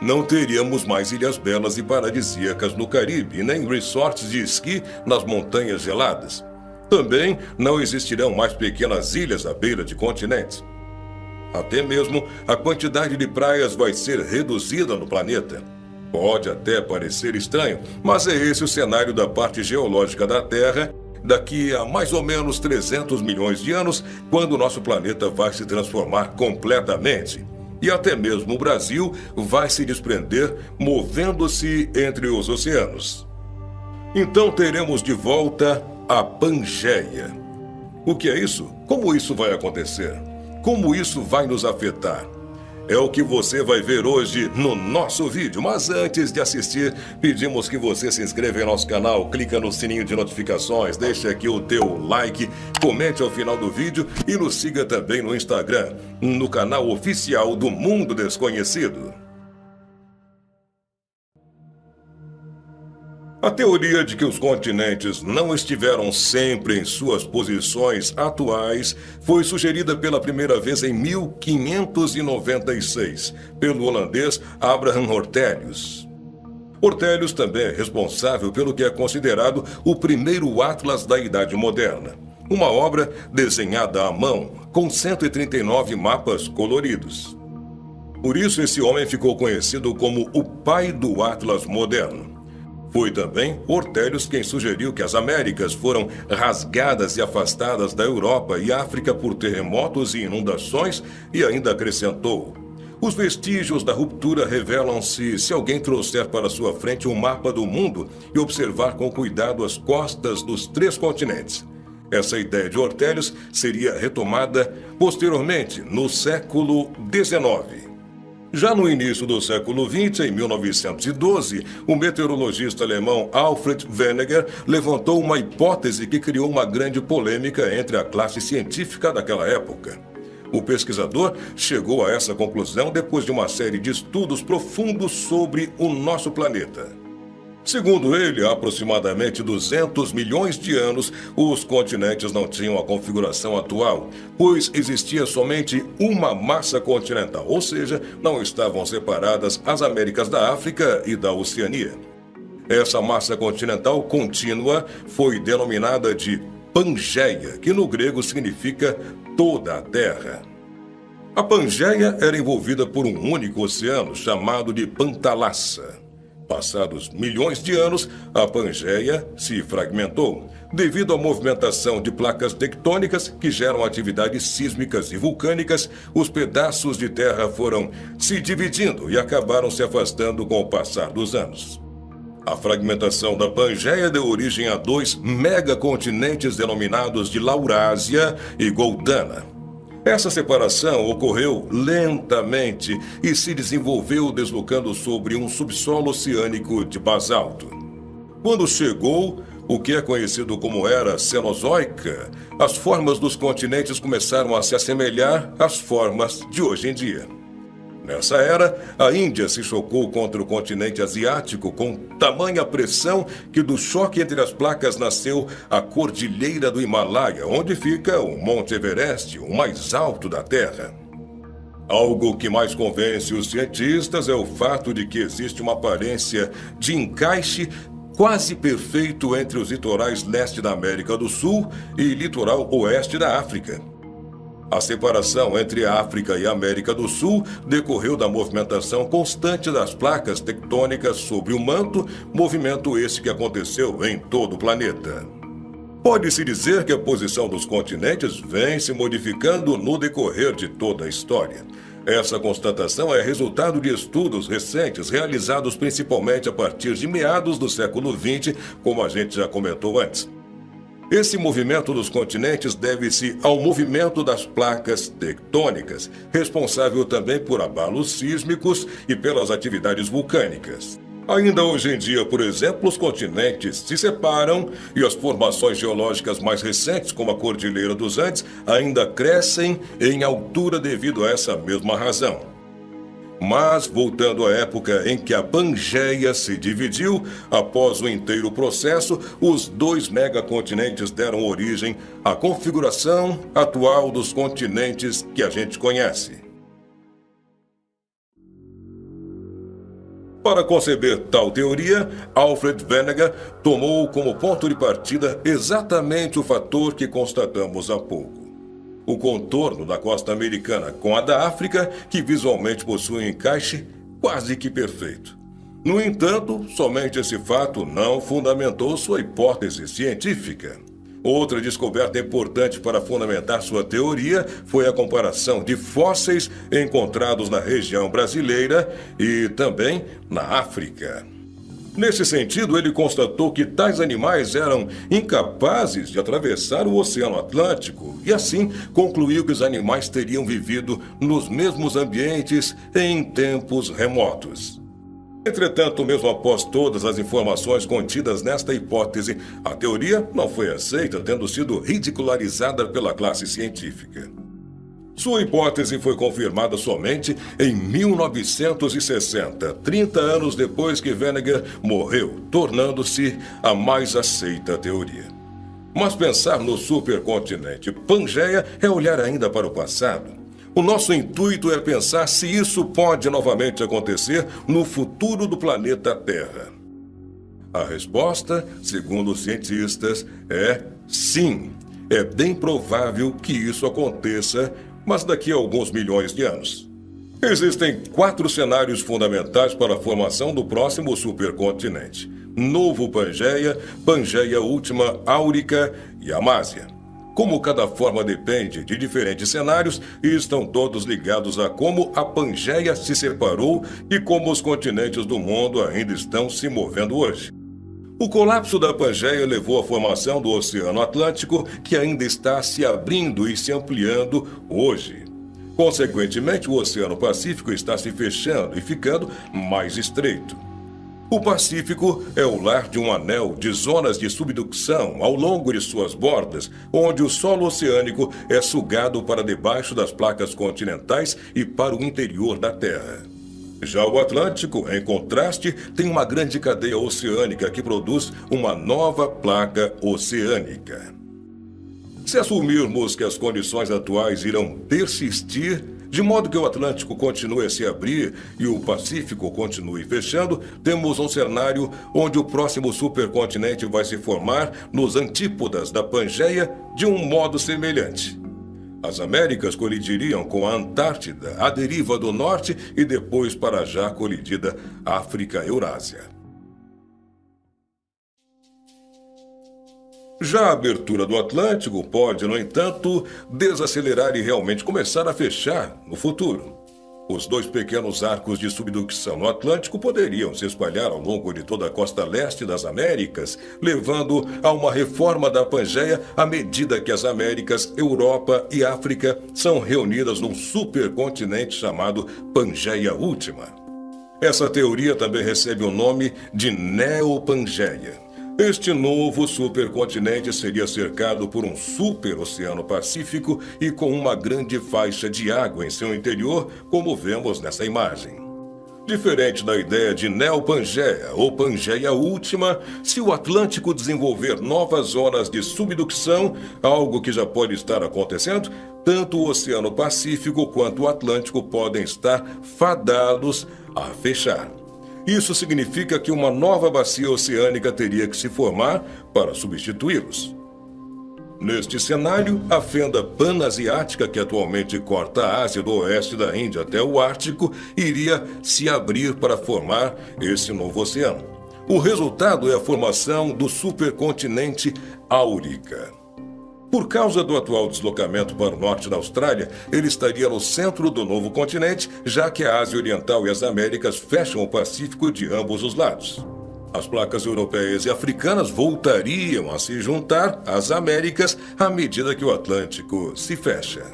não teríamos mais ilhas belas e paradisíacas no Caribe, nem resorts de esqui nas montanhas geladas. Também não existirão mais pequenas ilhas à beira de continentes. Até mesmo a quantidade de praias vai ser reduzida no planeta. Pode até parecer estranho, mas é esse o cenário da parte geológica da Terra daqui a mais ou menos 300 milhões de anos, quando o nosso planeta vai se transformar completamente. E até mesmo o Brasil vai se desprender, movendo-se entre os oceanos. Então teremos de volta a Pangeia. O que é isso? Como isso vai acontecer? Como isso vai nos afetar? É o que você vai ver hoje no nosso vídeo. Mas antes de assistir, pedimos que você se inscreva em nosso canal, clica no sininho de notificações, deixe aqui o teu like, comente ao final do vídeo e nos siga também no Instagram, no canal oficial do Mundo Desconhecido. A teoria de que os continentes não estiveram sempre em suas posições atuais foi sugerida pela primeira vez em 1596, pelo holandês Abraham Ortelius. Ortelius também é responsável pelo que é considerado o primeiro Atlas da Idade Moderna, uma obra desenhada à mão, com 139 mapas coloridos. Por isso esse homem ficou conhecido como o pai do Atlas moderno. Foi também Ortelius quem sugeriu que as Américas foram rasgadas e afastadas da Europa e África por terremotos e inundações e ainda acrescentou: os vestígios da ruptura revelam-se se alguém trouxer para sua frente um mapa do mundo e observar com cuidado as costas dos 3 continentes. Essa ideia de Ortelius seria retomada posteriormente no século XIX. Já no início do século XX, em 1912, o meteorologista alemão Alfred Wegener levantou uma hipótese que criou uma grande polêmica entre a classe científica daquela época. O pesquisador chegou a essa conclusão depois de uma série de estudos profundos sobre o nosso planeta. Segundo ele, há aproximadamente 200 milhões de anos, os continentes não tinham a configuração atual, pois existia somente uma massa continental, ou seja, não estavam separadas as Américas da África e da Oceania. Essa massa continental contínua foi denominada de Pangeia, que no grego significa toda a Terra. A Pangeia era envolvida por um único oceano chamado de Pantalassa. Passados milhões de anos, a Pangeia se fragmentou, devido à movimentação de placas tectônicas que geram atividades sísmicas e vulcânicas. Os pedaços de terra foram se dividindo e acabaram se afastando com o passar dos anos. A fragmentação da Pangeia deu origem a 2 megacontinentes denominados de Laurásia e Gondwana. Essa separação ocorreu lentamente e se desenvolveu deslocando sobre um subsolo oceânico de basalto. Quando chegou o que é conhecido como Era Cenozoica, as formas dos continentes começaram a se assemelhar às formas de hoje em dia. Nessa era, a Índia se chocou contra o continente asiático com tamanha pressão que do choque entre as placas nasceu a Cordilheira do Himalaia, onde fica o Monte Everest, o mais alto da Terra. Algo que mais convence os cientistas é o fato de que existe uma aparência de encaixe quase perfeito entre os litorais leste da América do Sul e litoral oeste da África. A separação entre a África e a América do Sul decorreu da movimentação constante das placas tectônicas sobre o manto, movimento esse que aconteceu em todo o planeta. Pode-se dizer que a posição dos continentes vem se modificando no decorrer de toda a história. Essa constatação é resultado de estudos recentes realizados principalmente a partir de meados do século XX, como a gente já comentou antes. Esse movimento dos continentes deve-se ao movimento das placas tectônicas, responsável também por abalos sísmicos e pelas atividades vulcânicas. Ainda hoje em dia, por exemplo, os continentes se separam e as formações geológicas mais recentes, como a Cordilheira dos Andes, ainda crescem em altura devido a essa mesma razão. Mas, voltando à época em que a Pangeia se dividiu, após o inteiro processo, os 2 megacontinentes deram origem à configuração atual dos continentes que a gente conhece. Para conceber tal teoria, Alfred Wegener tomou como ponto de partida exatamente o fator que constatamos há pouco. O contorno da costa americana com a da África, que visualmente possui um encaixe quase que perfeito. No entanto, somente esse fato não fundamentou sua hipótese científica. Outra descoberta importante para fundamentar sua teoria foi a comparação de fósseis encontrados na região brasileira e também na África. Nesse sentido, ele constatou que tais animais eram incapazes de atravessar o Oceano Atlântico e, assim, concluiu que os animais teriam vivido nos mesmos ambientes em tempos remotos. Entretanto, mesmo após todas as informações contidas nesta hipótese, a teoria não foi aceita, tendo sido ridicularizada pela classe científica. Sua hipótese foi confirmada somente em 1960, 30 anos depois que Wegener morreu, tornando-se a mais aceita teoria. Mas pensar no supercontinente Pangeia é olhar ainda para o passado. O nosso intuito é pensar se isso pode novamente acontecer no futuro do planeta Terra. A resposta, segundo os cientistas, é sim. É bem provável que isso aconteça, mas daqui a alguns milhões de anos. Existem 4 cenários fundamentais para a formação do próximo supercontinente: Novo Pangeia, Pangeia Última Áurica e Amásia. Como cada forma depende de diferentes cenários, estão todos ligados a como a Pangeia se separou e como os continentes do mundo ainda estão se movendo hoje. O colapso da Pangeia levou à formação do Oceano Atlântico, que ainda está se abrindo e se ampliando hoje. Consequentemente, o Oceano Pacífico está se fechando e ficando mais estreito. O Pacífico é o lar de um anel de zonas de subducção ao longo de suas bordas, onde o solo oceânico é sugado para debaixo das placas continentais e para o interior da Terra. Já o Atlântico, em contraste, tem uma grande cadeia oceânica que produz uma nova placa oceânica. Se assumirmos que as condições atuais irão persistir, de modo que o Atlântico continue a se abrir e o Pacífico continue fechando, temos um cenário onde o próximo supercontinente vai se formar nos antípodas da Pangeia de um modo semelhante. As Américas colidiriam com a Antártida, a deriva do norte e depois para a já colidida África-Eurásia. Já a abertura do Atlântico pode, no entanto, desacelerar e realmente começar a fechar no futuro. Os 2 pequenos arcos de subducção no Atlântico poderiam se espalhar ao longo de toda a costa leste das Américas, levando a uma reforma da Pangeia à medida que as Américas, Europa e África são reunidas num supercontinente chamado Pangeia Última. Essa teoria também recebe o nome de Neopangeia. Este novo supercontinente seria cercado por um super-oceano Pacífico e com uma grande faixa de água em seu interior, como vemos nessa imagem. Diferente da ideia de Neopangeia ou Pangeia Última, se o Atlântico desenvolver novas zonas de subducção, algo que já pode estar acontecendo, tanto o Oceano Pacífico quanto o Atlântico podem estar fadados a fechar. Isso significa que uma nova bacia oceânica teria que se formar para substituí-los. Neste cenário, a fenda panasiática, que atualmente corta a Ásia do oeste da Índia até o Ártico, iria se abrir para formar esse novo oceano. O resultado é a formação do supercontinente Áurica. Por causa do atual deslocamento para o norte da Austrália, ele estaria no centro do novo continente, já que a Ásia Oriental e as Américas fecham o Pacífico de ambos os lados. As placas europeias e africanas voltariam a se juntar às Américas à medida que o Atlântico se fecha.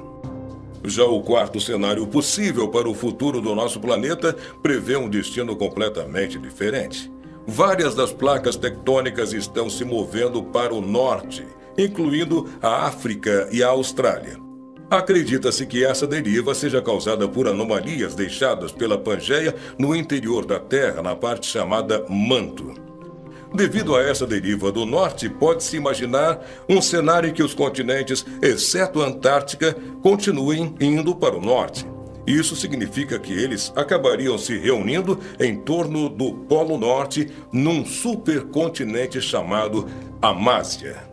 Já o 4º cenário possível para o futuro do nosso planeta prevê um destino completamente diferente. Várias das placas tectônicas estão se movendo para o norte, incluindo a África e a Austrália. Acredita-se que essa deriva seja causada por anomalias deixadas pela Pangeia no interior da Terra, na parte chamada manto. Devido a essa deriva do norte, pode-se imaginar um cenário em que os continentes, exceto a Antártica, continuem indo para o norte. Isso significa que eles acabariam se reunindo em torno do Polo Norte num supercontinente chamado Amásia.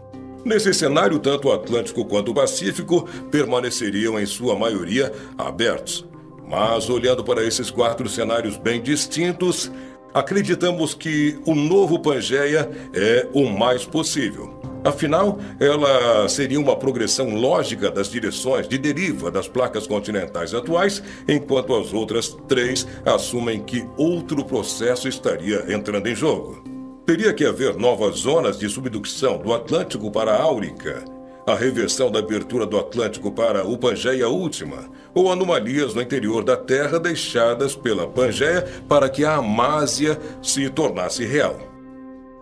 Nesse cenário, tanto o Atlântico quanto o Pacífico permaneceriam em sua maioria abertos. Mas, olhando para esses 4 cenários bem distintos, acreditamos que o novo Pangeia é o mais possível. Afinal, ela seria uma progressão lógica das direções de deriva das placas continentais atuais, enquanto as outras 3 assumem que outro processo estaria entrando em jogo. Teria que haver novas zonas de subducção do Atlântico para a Áurica, a reversão da abertura do Atlântico para o Pangeia Última, ou anomalias no interior da Terra deixadas pela Pangeia para que a Amásia se tornasse real.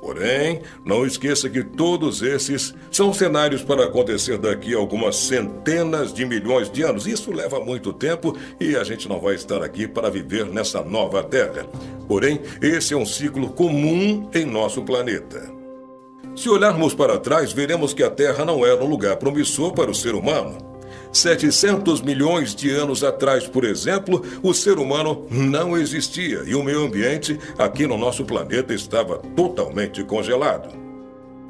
Porém, não esqueça que todos esses são cenários para acontecer daqui a algumas centenas de milhões de anos. Isso leva muito tempo e a gente não vai estar aqui para viver nessa nova Terra. Porém, esse é um ciclo comum em nosso planeta. Se olharmos para trás, veremos que a Terra não era um lugar promissor para o ser humano. 700 milhões de anos atrás, por exemplo, o ser humano não existia e o meio ambiente aqui no nosso planeta estava totalmente congelado.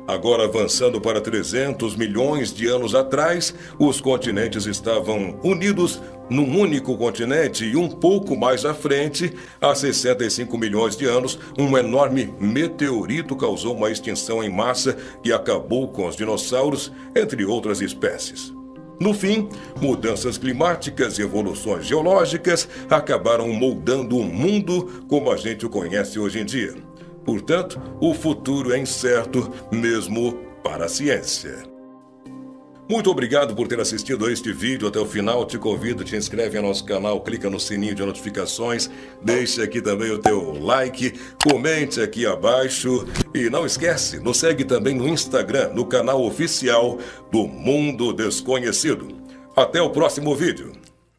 Agora, avançando para 300 milhões de anos atrás, os continentes estavam unidos num único continente e um pouco mais à frente, há 65 milhões de anos, um enorme meteorito causou uma extinção em massa que acabou com os dinossauros, entre outras espécies. No fim, mudanças climáticas e evoluções geológicas acabaram moldando o mundo como a gente o conhece hoje em dia. Portanto, o futuro é incerto mesmo para a ciência. Muito obrigado por ter assistido a este vídeo até o final. Te convido, te inscreve no nosso canal, clica no sininho de notificações, deixe aqui também o teu like, comente aqui abaixo e não esquece, nos segue também no Instagram, no canal oficial do Mundo Desconhecido. Até o próximo vídeo.